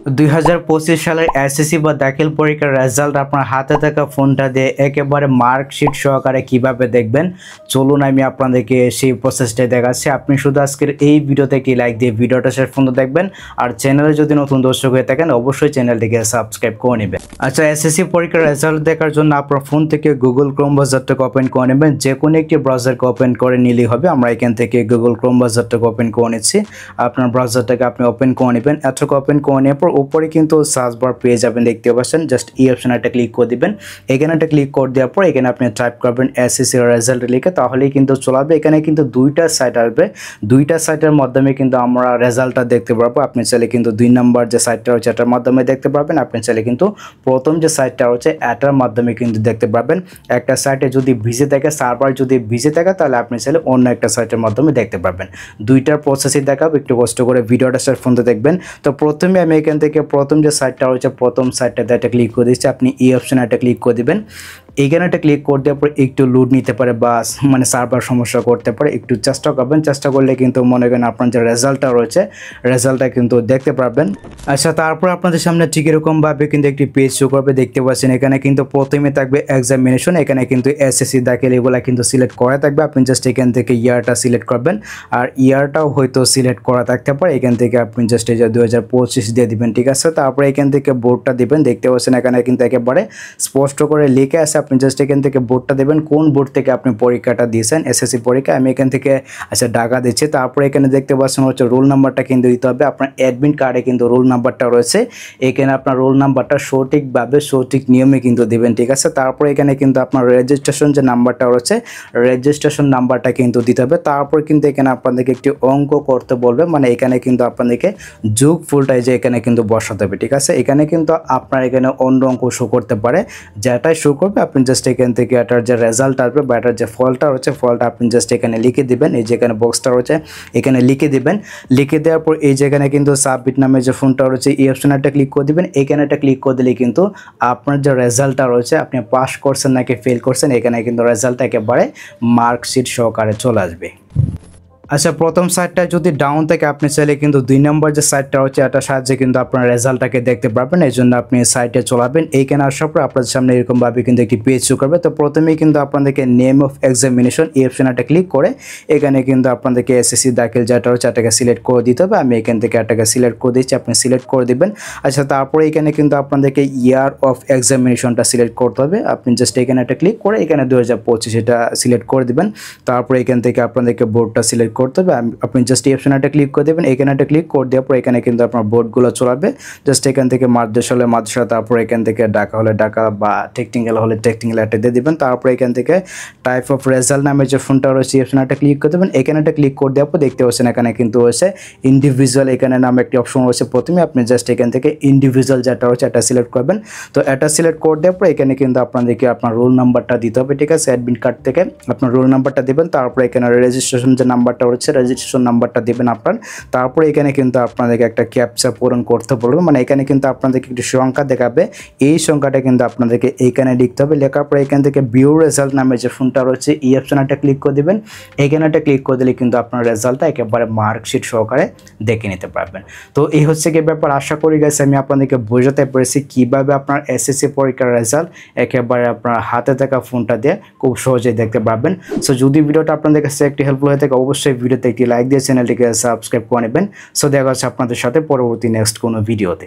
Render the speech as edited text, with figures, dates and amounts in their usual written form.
2025 সালের এসএসসি বা দাখিল পরীক্ষার রেজাল্ট আপনার হাতে থাকা ফোনটা দিয়ে একেবারে মার্কশিট সহকারে কিভাবে দেখবেন, চলুন আমি আপনাদেরকে সেই প্রসেসটাই দেখাচ্ছি। আপনি শুধু আজকের এই ভিডিওতে একটি লাইক দিয়ে ভিডিওটা শেষ পর্যন্ত দেখবেন, আর চ্যানেলে যদি নতুন দর্শক হয়ে থাকেন অবশ্যই চ্যানেলটিকে সাবস্ক্রাইব করে নেবেন। আচ্ছা, এসএসসি পরীক্ষার রেজাল্ট দেখার জন্য আপনার ফোন থেকে গুগল ক্রোম ব্রাউজারটাকে ওপেন করে নেবেন। যে কোনো একটি ব্রাউজারকে ওপেন করে নিলেই হবে। আমরা এখান থেকে গুগল ক্রোম ব্রাউজারটাকে ওপেন করে নিচ্ছি। আপনার ব্রাউজারটাকে আপনি ওপেন করে নেবেন। এতটুকু ওপেন করে নেওয়ার পর উপরে কিন্তু সার্চ বার পেয়ে যাবেন, দেখতে পাচ্ছেন। জাস্ট এই অপশনে একটা ক্লিক করে দিবেন। এখানে একটা ক্লিক করে দেওয়ার পর এখানে আপনি টাইপ করবেন এসএসসি রেজাল্ট লিখে, তাহলেই কিন্তু চলে আসবে। এখানে কিন্তু দুইটা সাইট আসবে, দুইটা সাইটের মাধ্যমে কিন্তু আমরা রেজাল্টটা দেখতে পারবো। আপনি চাইলে কিন্তু 2 নম্বর যে সাইটটা রয়েছে এটার মাধ্যমে দেখতে পারবেন, আপনি চাইলে কিন্তু প্রথম যে সাইটটা রয়েছে এটার মাধ্যমে কিন্তু দেখতে পারবেন। একটা সাইটে যদি ভিজে থাকে, সার্ভার যদি ভিজে থাকে, তাহলে আপনি চাইলে অন্য একটা সাইটের মাধ্যমে দেখতে পারবেন। দুইটার প্রসেসই দেখাবো, একটু কষ্ট করে ভিডিওটা শেষ পর্যন্ত দেখবেন। তো প্রথমে আমি এখান থেকে প্রথম যে সাইটটা রয়েছে প্রথম সাইটটাতে একটা ক্লিক করে দিচ্ছি। আপনি এই অপশনে একটা ক্লিক করে দিবেন। এখানে একটা ক্লিক করে দেওয়ার পর একটু লোড নিতে পারে বা সার্ভার সমস্যা করতে পারে, একটু চেষ্টা করবেন। চেষ্টা করলে কিন্তু মনে করেন আপনার যে রেজাল্টটা রয়েছে রেজাল্টটা কিন্তু দেখতে পারবেন। আচ্ছা, তারপর আপনাদের সামনে ঠিক এরকমভাবে কিন্তু একটি পেজ শো করবে, দেখতে পাচ্ছেন। এখানে কিন্তু প্রথমে থাকবে এক্সামিনেশন, এখানে কিন্তু এসএসসি দাখিল এগুলা কিন্তু সিলেক্ট করা থাকবে। আপনি জাস্ট এখান থেকে ইয়ারটা সিলেক্ট করবেন, আর ইয়ারটাও হয়তো সিলেক্ট করা থাকতে পারে। এখান থেকে আপনি জাস্ট এই যে 2025 দিয়ে দিবেন, ঠিক আছে। তারপরে এখান থেকে বোর্ডটা দিবেন, দেখতে পাচ্ছেন এখানে কিন্তু একেবারে স্পষ্ট করে লিখে আছে। আপনি জাস্ট এখান থেকে বোর্ডটা দেবেন, কোন বোর্ড থেকে আপনি পরীক্ষাটা দিয়েছেন, এসএসসি পরীক্ষা। আমি এখান থেকে আচ্ছা ঢাকা দিচ্ছি। তারপরে এখানে দেখতে পাচ্ছেন হচ্ছে রোল নাম্বারটা কিন্তু দিতে হবে। আপনার অ্যাডমিট কার্ডে কিন্তু রোল নাম্বারটা রয়েছে, এখানে আপনার রোল নাম্বারটা সঠিকভাবে সঠিক নিয়মে কিন্তু দেবেন, ঠিক আছে। তারপরে এখানে কিন্তু আপনার রেজিস্ট্রেশন যে নাম্বারটা রয়েছে রেজিস্ট্রেশন নাম্বারটা কিন্তু দিতে হবে। তারপর কিন্তু এখানে আপনাদেরকে একটি অঙ্ক করতে বলবে, মানে এখানে কিন্তু আপনাদেরকে যোগফলটাই যে এখানে কিন্তু বসাতে হবে, ঠিক আছে। এখানে কিন্তু আপনার এখানে অন্য অঙ্ক শো করতে পারে, যেটাই শো করবে আপনি জাস্ট এখান থেকে এটার যে রেজাল্ট আসবে বা এটার যে ফলটা রয়েছে ফলটা আপনি জাস্ট এখানে লিখে দিবেন। এই যেখানে বক্সটা রয়েছে এখানে লিখে দিবেন। লিখে দেওয়ার পর এই যেখানে কিন্তু সাবমিট নামে যে ফোনটা রয়েছে এই অপশনে একটা ক্লিক করে দিবেন। এখানে একটা ক্লিক করে দিলে কিন্তু আপনার যে রেজাল্টটা রয়েছে আপনি পাস করছেন নাকি ফেল করছেন, এখানে কিন্তু রেজাল্টটা একেবারে মার্কশিট সহকারে চলে আসবে। আচ্ছা, প্রথম সাইটটা যদি ডাউন থেকে আপনি চাইলে কিন্তু 2 নম্বর যে সাইটটা হচ্ছে এটার সাহায্যে কিন্তু আপনার রেজাল্টটাকে দেখতে পারবেন। এই জন্য আপনি সাইটে চলাবেন। এইখানে আসার পর আপনাদের সামনে এরকমভাবে কিন্তু একটি পেজ শো করবে। তো প্রথমেই কিন্তু আপনাদেরকে নেম অফ এক্সামিনেশন এই অপশনটা ক্লিক করে এখানে কিন্তু আপনাদেরকে এসএসসি দাখিল যেটা হচ্ছে এটাকে সিলেক্ট করে দিতে হবে। আমি এখান থেকে এটাকে সিলেক্ট করে দিচ্ছি, আপনি সিলেক্ট করে দিবেন। আচ্ছা, তারপরে এখানে কিন্তু আপনাদেরকে ইয়ার অফ এক্সামিনেশনটা সিলেক্ট করতে হবে। আপনি জাস্ট এখানে একটা ক্লিক করে এখানে 2025 এটা সিলেক্ট করে দিবেন। তারপরে এখান থেকে আপনাদেরকে বোর্ডটা সিলেক্ট করতে হবে। আপনি জাস্ট এই অপশনটা ক্লিক করে দেবেন। এখানে একটা ক্লিক করে দেওয়ার পর এখানে কিন্তু আপনার বোর্ডগুলো চলাবে। জাস্ট এখান থেকে মাদ্রাসা হলে মাদ্রাসা, তারপর এখান থেকে ঢাকা হলে ঢাকা বা টেকনিক্যাল হলে টেকনিক্যাল একটা দিয়ে দেবেন। তারপর এখান থেকে টাইপ অফ রেজাল্ট নামে যে ফোনটা রয়েছে এই অপশনটা ক্লিক করে দেবেন। এখানে একটা ক্লিক করে দেওয়ার পর দেখতে পাচ্ছেন এখানে কিন্তু হয়েছে ইন্ডিভিজুয়াল, এখানে নামে একটি অপশন রয়েছে। প্রথমে আপনি জাস্ট এখান থেকে ইন্ডিভিজুয়াল যেটা রয়েছে এটা সিলেক্ট করবেন। তো এটা সিলেক্ট করে দেওয়ার পর এখানে কিন্তু আপনাদেরকে আপনার রোল নাম্বারটা দিতে হবে, ঠিক আছে। অ্যাডমিট কার্ড থেকে আপনার রোল নাম্বারটা দেবেন। তারপর এখানে রেজিস্ট্রেশন যে নাম্বারটা রয়েছে রেজিস্ট্রেশন নাম্বারটা দিবেন আপনার। তারপরে এখানে কিন্তু আপনাদেরকে একটা ক্যাপচা পূরণ করতে বলবে, মানে এখানে কিন্তু আপনাদেরকে একটি সংখ্যা দেখাবে। এই সংখ্যাটা কিন্তু আপনাদেরকে এইখানে লিখতে হবে। লেখার পরে এখান থেকে ভিউ রেজাল্ট নামে যে ফোনটা রয়েছে এই অপশনটা ক্লিক করে দিবেন। এখানে একটা ক্লিক করে দিলে কিন্তু আপনার রেজাল্টটা একেবারে মার্কশিট সহকারে দেখে নিতে পারবেন। তো এই হচ্ছে কি ব্যাপার। আশা করি গেছে আমি আপনাদেরকে বোঝাতে পেরেছি কিভাবে আপনার এসএসসি পরীক্ষার রেজাল্ট একেবারে আপনার হাতে থাকা ফোনটা দিয়ে খুব সহজেই দেখতে পারবেন। সো যদি ভিডিওটা আপনাদের কাছে একটি হেল্পফুল হয়ে থাকে অবশ্যই ভিডিওতে একটি লাইক দিয়ে চ্যানেলটিকে সাবস্ক্রাইব করে নেবেন। সো দেখা হচ্ছে আপনাদের সাথে পরবর্তী নেক্সট কোনো ভিডিওতে।